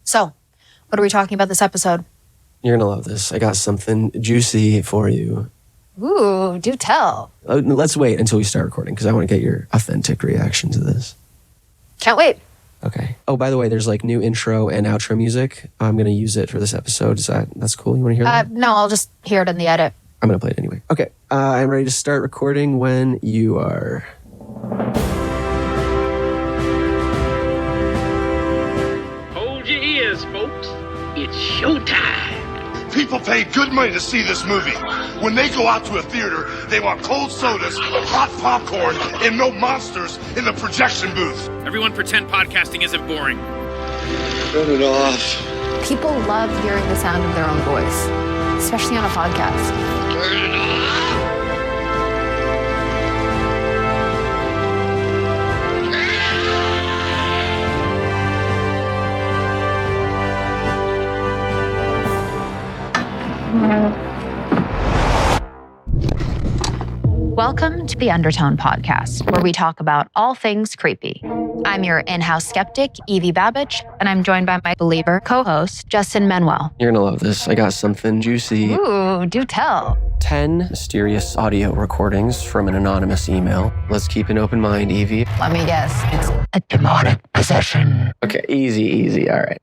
So, what are we talking about this episode? You're gonna love this. I got something juicy for you. Ooh, do tell. Let's wait until we start recording because I want to get your authentic reaction to this. Can't wait. Okay. Oh, by the way, there's like new intro and outro music. I'm gonna use it for this episode. That's cool? You want to hear that? No, I'll just hear it in the edit. I'm gonna play it anyway. Okay. I'm ready to start recording when you are. Hold your ears, folks. It's showtime. People pay good money to see this movie. When they go out to a theater, they want cold sodas, hot popcorn, and no monsters in the projection booth. Everyone pretend podcasting isn't boring. Turn it off. People love hearing the sound of their own voice, especially on a podcast. Turn it off. Welcome to the Undertone podcast, where we talk about all things creepy. I'm your in-house skeptic, Evie Babbage, and I'm joined by my believer co-host, Justin Manuel. You're gonna love this. I got something juicy. Ooh, do tell. 10 mysterious audio recordings from an anonymous email. Let's keep an open mind, Evie. Let me guess, it's a Demonic possession. Okay, easy. All right.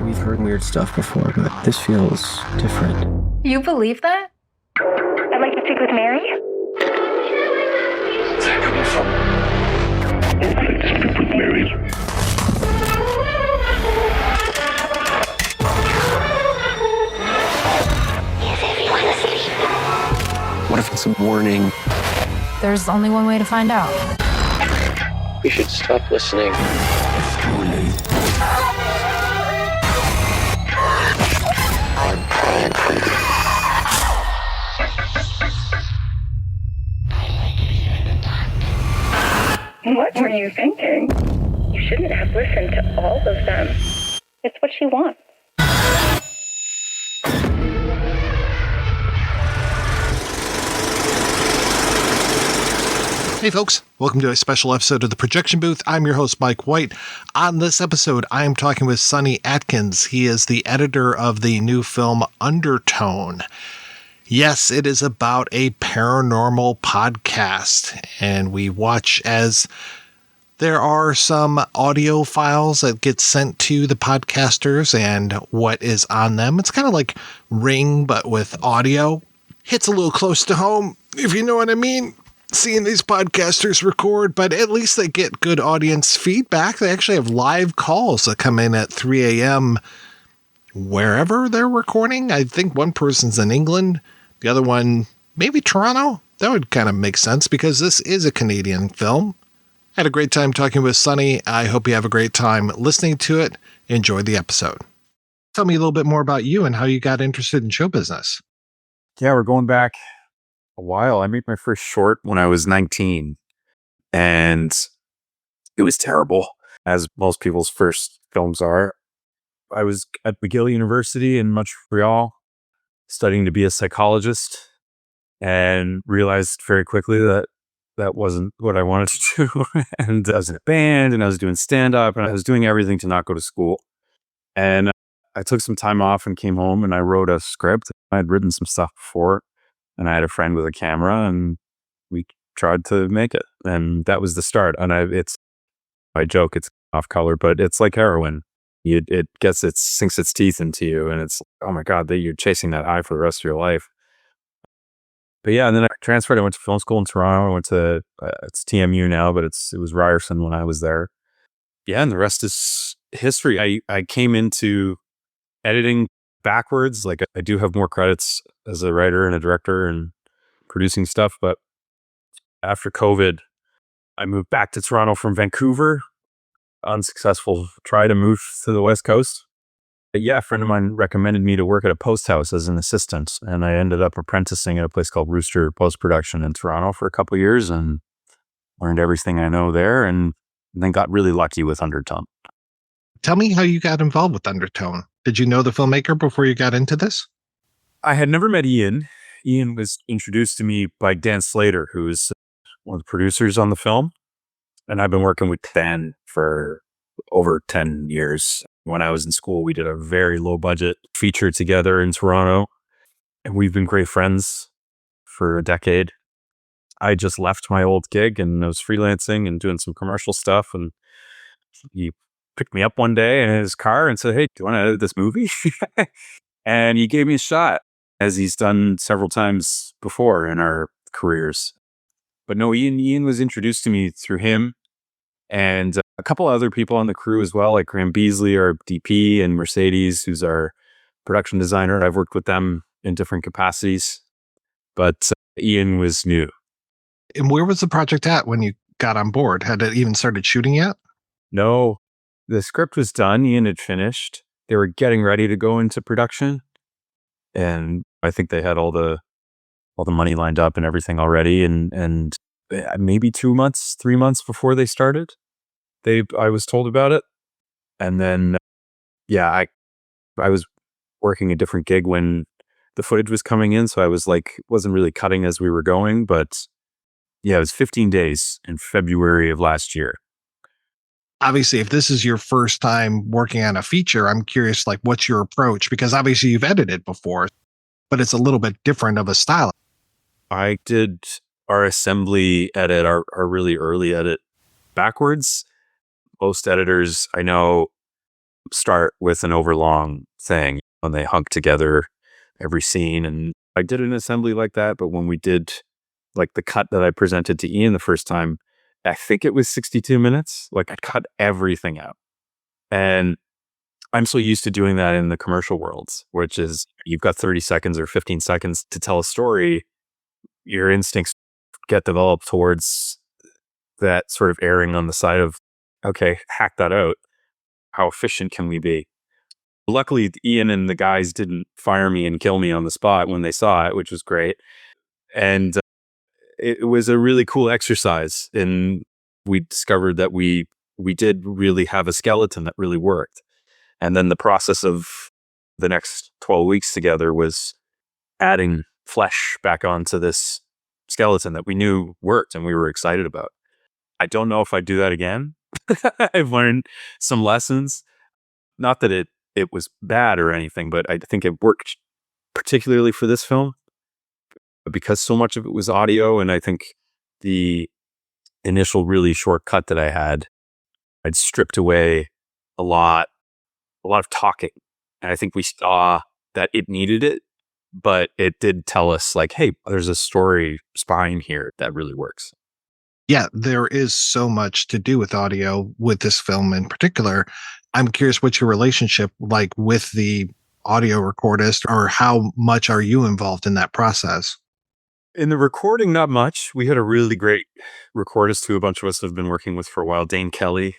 We've heard weird stuff before, but this feels different. You believe that? I'd like to speak with Mary. Where's that coming from? I'd like to speak with Mary. Is everyone asleep? What if it's a warning? There's only one way to find out. We should stop listening. It's too late. I'm praying for you. What were you thinking? You shouldn't have listened to all of them. It's what she wants. Hey folks, welcome to a special episode of The Projection Booth. I'm your host, Mike White. On this episode, I am talking with Sonny Atkins. He is the editor of the new film Undertone. Yes, it is about a paranormal podcast, and we watch as there are some audio files that get sent to the podcasters and what is on them. It's kind of like Ring, but with audio. Hits a little close to home, if you know what I mean. Seeing these podcasters record, but at least they get good audience feedback. They actually have live calls that come in at 3 a.m. wherever they're recording. I think one person's in England, the other one maybe Toronto. That would kind of make sense because this is a Canadian film. I had a great time talking with Sonny. I hope you have a great time listening to it. Enjoy the episode. Tell me a little bit more about you and how you got interested in show business. Yeah, we're going back a while. I made my first short when I was 19, and it was terrible, as most people's first films are. I was at McGill University in Montreal studying to be a psychologist and realized very quickly that that wasn't what I wanted to do. And I was in a band and I was doing stand-up and I was doing everything to not go to school. And I took some time off and came home and I wrote a script. I had written some stuff before. And I had a friend with a camera, and we tried to make it. And that was the start. And I joke, it's off color, but it's like heroin. It sinks its teeth into you, and it's, oh my God, you're chasing that high for the rest of your life. But yeah, and then I transferred. I went to film school in Toronto. I went to, it's TMU now, but it was Ryerson when I was there. Yeah, and the rest is history. I came into editing backwards. Like, I do have more credits as a writer and a director and producing stuff, but after COVID, I moved back to Toronto from Vancouver. Unsuccessful try to move to the West Coast. But yeah, a friend of mine recommended me to work at a post house as an assistant, and I ended up apprenticing at a place called Rooster Post Production in Toronto for a couple of years and learned everything I know there, and then got really lucky with Undertone. Tell me how you got involved with Undertone. Did you know the filmmaker before you got into this? I had never met Ian. Ian was introduced to me by Dan Slater, who's one of the producers on the film. And I've been working with Dan for over 10 years. When I was in school, we did a very low budget feature together in Toronto, and we've been great friends for a decade. I just left my old gig and I was freelancing and doing some commercial stuff. And he picked me up one day in his car and said, "Hey, do you want to edit this movie?" And he gave me a shot, as he's done several times before in our careers. But no, Ian was introduced to me through him and a couple other people on the crew as well, like Graham Beasley, our DP, and Mercedes, who's our production designer. I've worked with them in different capacities, but Ian was new. And where was the project at when you got on board? Had it even started shooting yet? No, the script was done. Ian had finished. They were getting ready to go into production, and I think they had all the money lined up and everything already. And maybe 2 months, 3 months before they started, I was told about it. And then, I was working a different gig when the footage was coming in, so I was wasn't really cutting as we were going. But it was 15 days in February of last year. Obviously, if this is your first time working on a feature, I'm curious, what's your approach? Because obviously you've edited before, but it's a little bit different of a style. I did our assembly edit, our really early edit, backwards. Most editors I know start with an overlong thing when they hunk together every scene. And I did an assembly like that, but when we did the cut that I presented to Ian the first time, I think it was 62 minutes. I'd cut everything out. And I'm so used to doing that in the commercial worlds, which is you've got 30 seconds or 15 seconds to tell a story. Your instincts get developed towards that sort of erring on the side of, okay, hack that out. How efficient can we be? Luckily, Ian and the guys didn't fire me and kill me on the spot when they saw it, which was great. And it was a really cool exercise. And we discovered that we did really have a skeleton that really worked. And then the process of the next 12 weeks together was adding flesh back onto this skeleton that we knew worked and we were excited about. I don't know if I'd do that again. I've learned some lessons. Not that it was bad or anything, but I think it worked particularly for this film because so much of it was audio. And I think the initial really short cut that I had, I'd stripped away a lot of talking. And I think we saw that it needed it, but it did tell us hey, there's a story spine here that really works. Yeah, there is so much to do with audio with this film in particular. I'm curious, what's your relationship like with the audio recordist, or how much are you involved in that process? In the recording, not much. We had a really great recordist who a bunch of us have been working with for a while, Dane Kelly,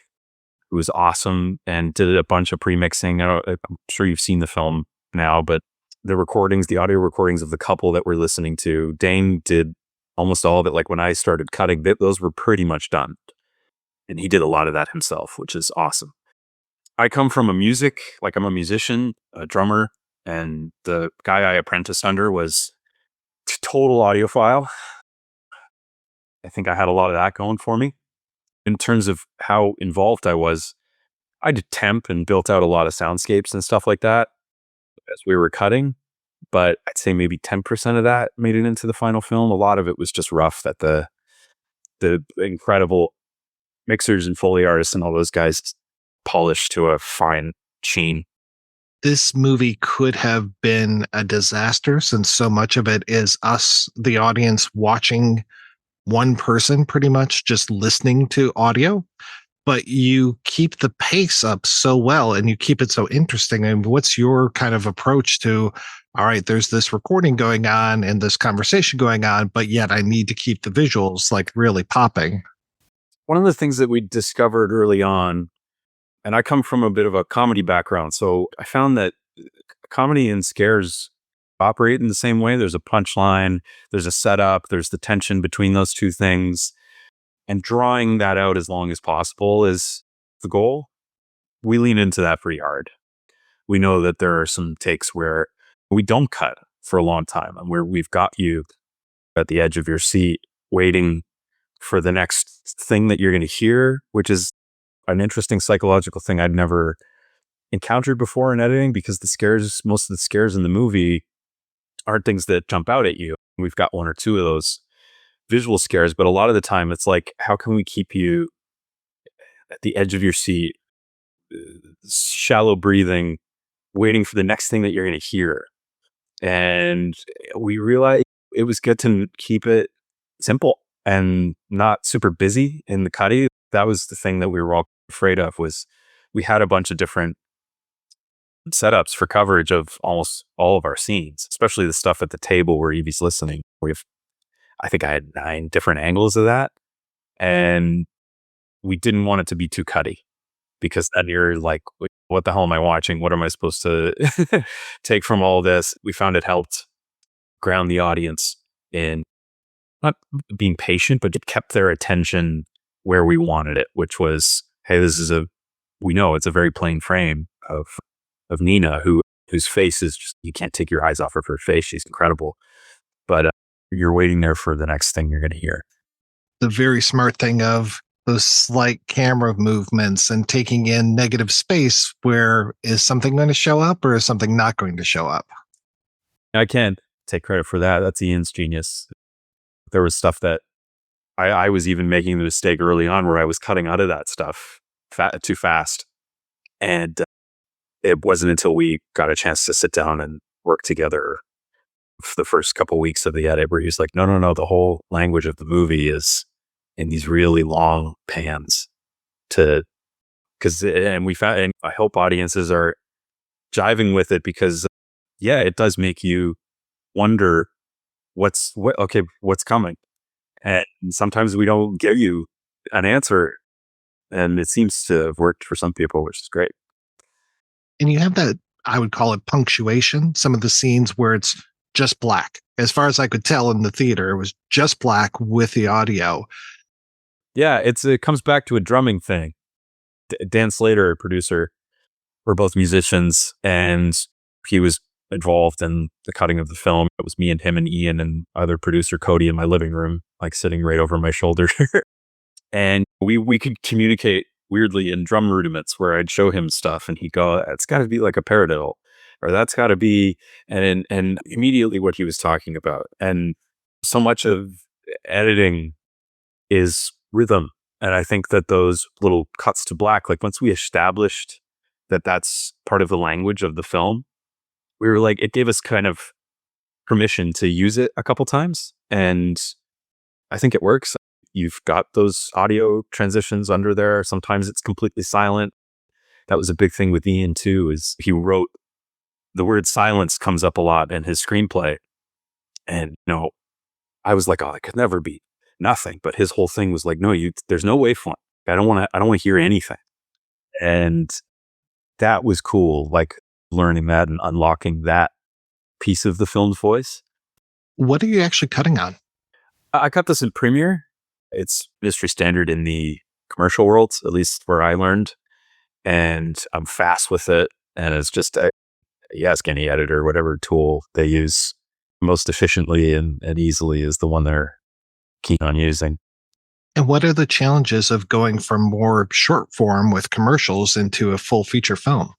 who was awesome and did a bunch of pre-mixing. I'm sure you've seen the film now, but the audio recordings of the couple that we're listening to, Dane did almost all of it. When I started cutting, those were pretty much done. And he did a lot of that himself, which is awesome. I come from I'm a musician, a drummer, and the guy I apprenticed under was total audiophile. I think I had a lot of that going for me. In terms of how involved I did temp and built out a lot of soundscapes and stuff like that as we were cutting. But I'd say maybe 10% of that made it into the final film. A lot of it was just rough that the incredible mixers and Foley artists and all those guys polished to a fine sheen. This movie could have been a disaster, since so much of it is us, the audience, watching one person pretty much just listening to audio. But you keep the pace up so well and you keep it so interesting. And what's your kind of approach to, all right, there's this recording going on and this conversation going on, but yet I need to keep the visuals really popping? One of the things that we discovered early on, and I come from a bit of a comedy background, so I found that comedy and scares operate in the same way. There's a punchline, there's a setup, there's the tension between those two things. And drawing that out as long as possible is the goal. We lean into that pretty hard. We know that there are some takes where we don't cut. for a long time, and where we've got you at the edge of your seat waiting for the next thing that you're going to hear, which is an interesting psychological thing I'd never encountered before in editing, because most of the scares in the movie aren't things that jump out at you. We've got one or two of those visual scares, but a lot of the time it's like, how can we keep you at the edge of your seat, shallow breathing, waiting for the next thing that you're going to hear? And we realized it was good to keep it simple and not super busy in the cutty. That was the thing that we were all afraid of, was we had a bunch of different setups for coverage of almost all of our scenes, especially the stuff at the table where Evie's listening. I think I had 9 different angles of that. And we didn't want it to be too cutty, because then you're like, what the hell am I watching? What am I supposed to take from all this? We found it helped ground the audience in not being patient, but it kept their attention where we wanted it, which was, hey, we know it's a very plain frame of Nina, whose face is just, you can't take your eyes off of her face. She's incredible. But you're waiting there for the next thing you're going to hear. The very smart thing of those slight camera movements and taking in negative space, where is something going to show up or is something not going to show up? I can't take credit for that. That's Ian's genius. There was stuff that I was even making the mistake early on where I was cutting out of that stuff too fast. And it wasn't until we got a chance to sit down and work together for the first couple of weeks of the edit where he was like, no, the whole language of the movie is in these really long pans and I hope audiences are jiving with it, because it does make you wonder what's coming. And sometimes we don't give you an answer, and it seems to have worked for some people, which is great. And you have that, I would call it punctuation, some of the scenes where it's just black. As far as I could tell in the theater, it was just black with the audio. Yeah, it comes back to a drumming thing. Dan Slater, producer, we're both musicians, and he was involved in the cutting of the film. It was me and him and Ian and other producer Cody in my living room, like sitting right over my shoulder. And we could communicate weirdly in drum rudiments, where I'd show him stuff and he'd go, it's got to be like a paradiddle, or that's got to be, and immediately what he was talking about. And so much of editing is rhythm. And I think that those little cuts to black, like once we established that that's part of the language of the film, we were like, it gave us kind of permission to use it a couple times. And I think it works. You've got those audio transitions under there. Sometimes it's completely silent. That was a big thing with Ian too, is he wrote, the word silence comes up a lot in his screenplay. And, I was like, oh, it could never be nothing. But his whole thing was like, no, there's no waveform. I don't want to hear anything. And that was cool. Like learning that and unlocking that piece of the film's voice. What are you actually cutting on? I cut this in Premiere. It's industry standard in the commercial world, at least where I learned. And I'm fast with it. And it's just, ask any editor, whatever tool they use most efficiently and easily is the one they're keen on using. And what are the challenges of going from more short form with commercials into a full feature film?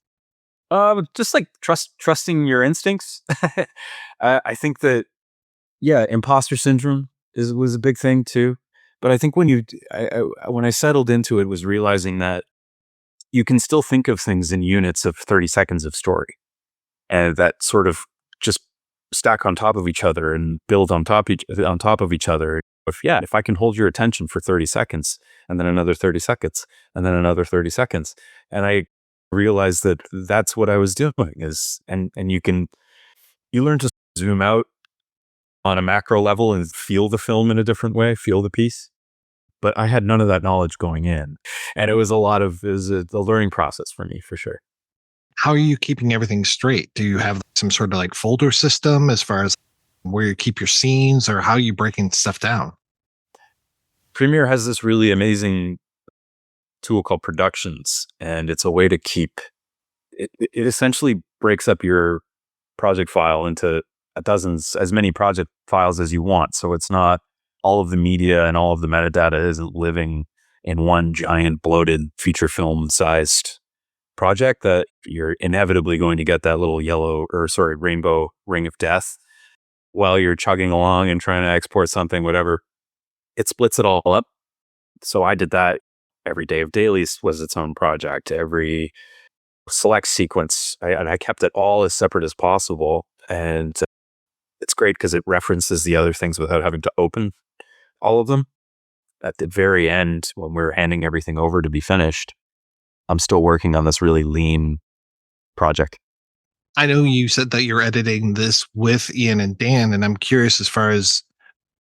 Just like trusting your instincts. I think that, imposter syndrome was a big thing too. But I think when I settled into it, was realizing that you can still think of things in units of 30 seconds of story, and that sort of just stack on top of each other and build on top of each other. If I can hold your attention for 30 seconds and then another 30 seconds and then another 30 seconds, and I realized that that's what I was doing and you learn to zoom out on a macro level and feel the film in a different way, feel the piece. But I had none of that knowledge going in, and it was a learning process for me, for sure. How are you keeping everything straight? Do you have some sort of like folder system as far as where you keep your scenes, or how are you breaking stuff down? Premiere has this really amazing tool called Productions, and it's a way to keep it essentially breaks up your project file into dozens, as many project files as you want. So it's not all of the media and all of the metadata isn't living in one giant bloated feature film sized project that you're inevitably going to get that little rainbow ring of death while you're chugging along and trying to export something, whatever. It splits it all up. So I did that. Every day of dailies was its own project. Every select sequence, I kept it all as separate as possible. And it's great because it references the other things without having to open all of them. At the very end, when we're handing everything over to be finished, I'm still working on this really lean project. I know you said that you're editing this with Ian and Dan, and I'm curious as far as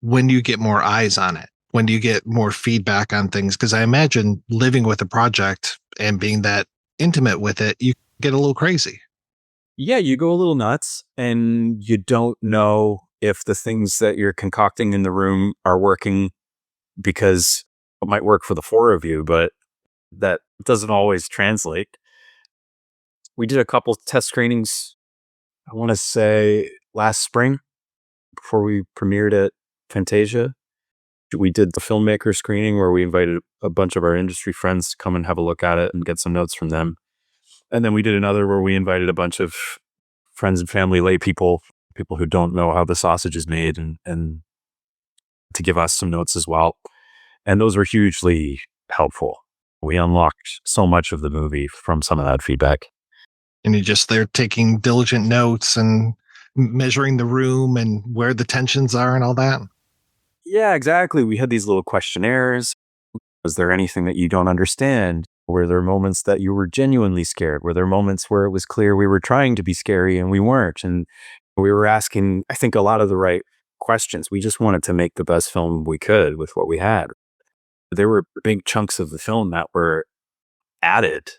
when do you get more eyes on it? When do you get more feedback on things? Because I imagine living with a project and being that intimate with it, you get a little crazy. Yeah, you go a little nuts and you don't know if the things that you're concocting in the room are working, because it might work for the four of you, but that doesn't always translate. We did a couple test screenings, I want to say last spring, before we premiered at Fantasia. We did the filmmaker screening where we invited a bunch of our industry friends to come and have a look at it and get some notes from them. And then we did another where we invited a bunch of friends and family, lay people who don't know how the sausage is made, and to give us some notes as well. And those were hugely helpful. We unlocked so much of the movie from some of that feedback. And they're taking diligent notes and measuring the room and where the tensions are and all that. Yeah, exactly. We had these little questionnaires. Was there anything that you don't understand? Were there moments that you were genuinely scared? Were there moments where it was clear we were trying to be scary and we weren't? And we were asking, I think, a lot of the right questions. We just wanted to make the best film we could with what we had. There were big chunks of the film that were added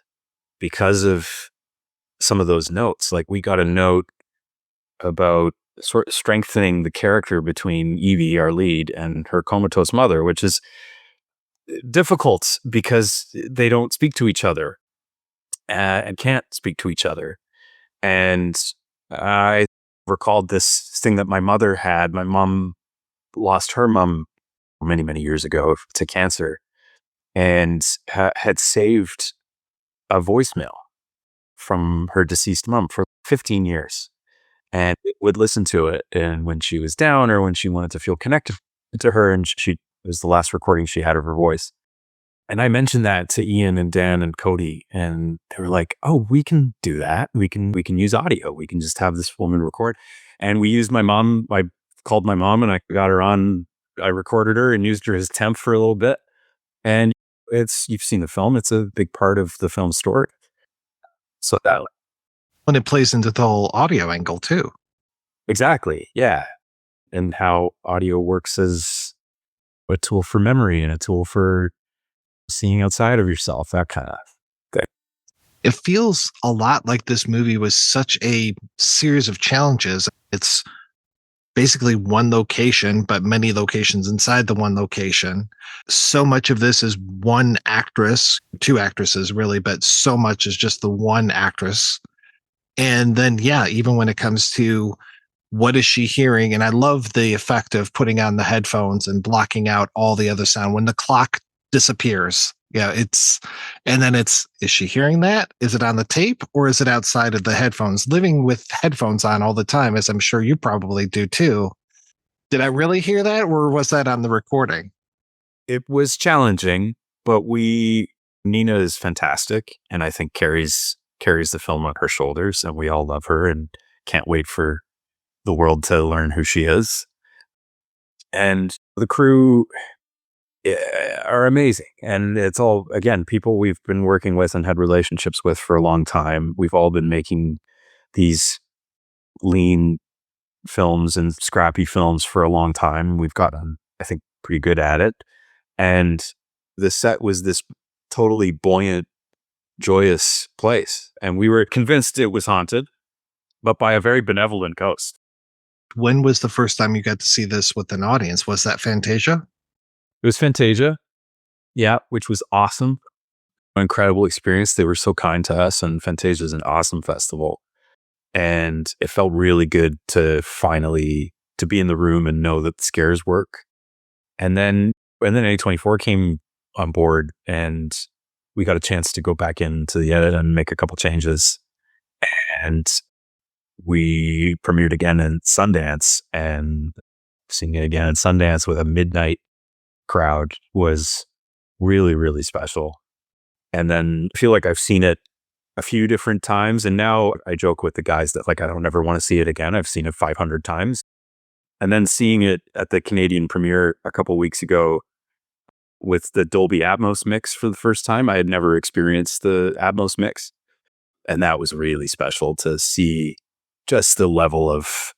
because of some of those notes. Like, we got a note about sort of strengthening the character between Evie, our lead, and her comatose mother, which is difficult because they don't speak to each other and can't speak to each other. And I recalled this thing that my mother had. My mom lost her mom many, many years ago to cancer, and had saved a voicemail from her deceased mom for 15 years, and would listen to it. And when she was down or when she wanted to feel connected to her, and it was the last recording she had of her voice. And I mentioned that to Ian and Dan and Cody, and they were like, "Oh, we can do that. We can use audio. We can just have this woman record." And we used my mom. I called my mom and I got her on. I recorded her and used her as temp for a little bit. And you've seen the film. It's a big part of the film story. So that, when it plays into the whole audio angle too. Exactly. Yeah. And how audio works as a tool for memory and a tool for seeing outside of yourself, that kind of thing. It feels a lot like this movie was such a series of challenges. It's basically one location, but many locations inside the one location. So much of this is one actress, two actresses really, but so much is just the one actress. And then, yeah, even when it comes to what is she hearing? And I love the effect of putting on the headphones and blocking out all the other sound when the clock disappears. Yeah, is she hearing that? Is it on the tape or is it outside of the headphones? Living with headphones on all the time, as I'm sure you probably do too. Did I really hear that, or was that on the recording? It was challenging, but Nina is fantastic, and I think carries the film on her shoulders, and we all love her and can't wait for the world to learn who she is. And the crew are amazing. And it's all, again, people we've been working with and had relationships with for a long time. We've all been making these lean films and scrappy films for a long time. We've gotten, I think, pretty good at it. And the set was this totally buoyant, joyous place. And we were convinced it was haunted, but by a very benevolent ghost. When was the first time you got to see this with an audience? Was that Fantasia? It was Fantasia. Yeah, which was awesome. Incredible experience. They were so kind to us, and Fantasia is an awesome festival. And it felt really good to finally to be in the room and know that the scares work. And then A24 came on board and we got a chance to go back into the edit and make a couple changes. And we premiered again in Sundance, and seeing it again in Sundance with a midnight crowd was really, really special. And then I feel like I've seen it a few different times. And now I joke with the guys that like, I don't ever want to see it again. I've seen it 500 times. And then seeing it at the Canadian premiere a couple weeks ago with the Dolby Atmos mix for the first time. I had never experienced the Atmos mix. And that was really special to see just the level of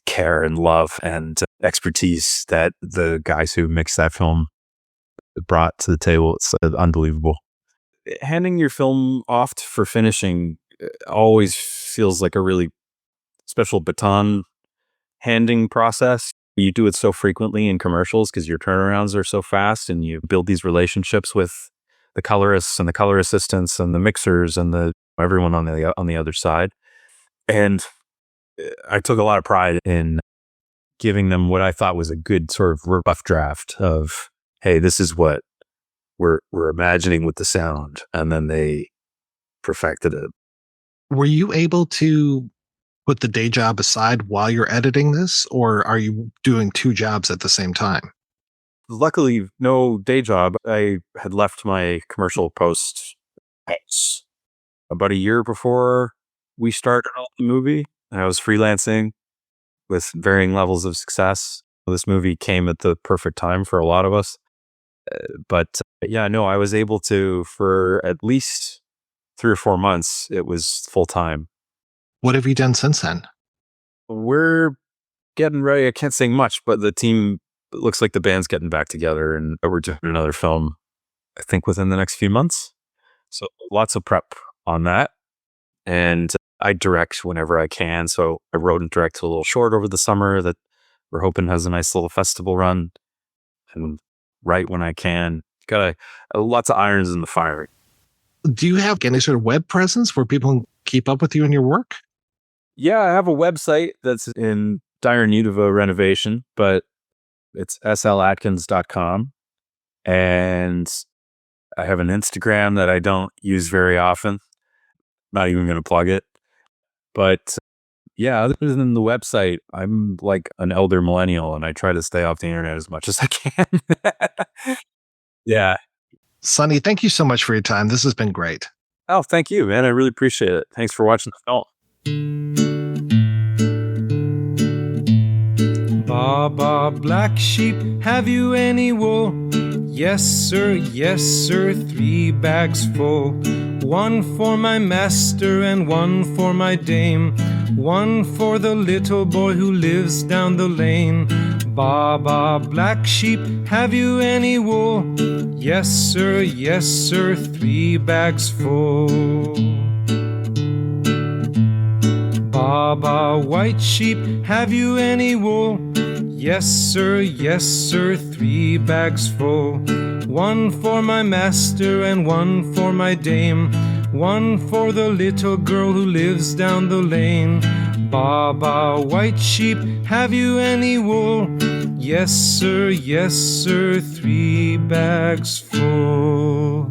care and love and expertise that the guys who mixed that film brought to the table. It's unbelievable. Handing your film off for finishing always feels like a really special baton handing process. You do it so frequently in commercials because your turnarounds are so fast, and you build these relationships with the colorists and the color assistants and the mixers and the everyone on the other side. And I took a lot of pride in giving them what I thought was a good sort of rough draft of, hey, this is what we're imagining with the sound. And then they perfected it. Were you able to put the day job aside while you're editing this, or are you doing two jobs at the same time? Luckily, no day job. I had left my commercial post about a year before we started the movie. I was freelancing with varying levels of success. This movie came at the perfect time for a lot of us. But yeah, no, I was able to, for at least 3 or 4 months, it was full time. What have you done since then? We're getting ready. I can't say much, but the team, it looks like the band's getting back together and we're doing another film, I think, within the next few months. So lots of prep on that. And I direct whenever I can. So I wrote and directed a little short over the summer that we're hoping has a nice little festival run, and write when I can. Got lots of irons in the fire. Do you have any sort of web presence where people can keep up with you and your work? Yeah, I have a website that's in dire need of a renovation, but it's slatkins.com. And I have an Instagram that I don't use very often. Not even going to plug it. But yeah, other than the website, I'm like an elder millennial and I try to stay off the internet as much as I can. Yeah. Sonny, thank you so much for your time. This has been great. Oh, thank you, man. I really appreciate it. Thanks for watching the film. Baba, black sheep, have you any wool? Yes, sir, 3 bags full. 1 for my master and 1 for my dame. 1 for the little boy who lives down the lane. Baba, black sheep, have you any wool? Yes, sir, 3 bags full. Baba, white sheep, have you any wool? Yes, sir, 3 bags full. 1 for my master and 1 for my dame. 1 for the little girl who lives down the lane. Baba, white sheep, have you any wool? Yes, sir, 3 bags full.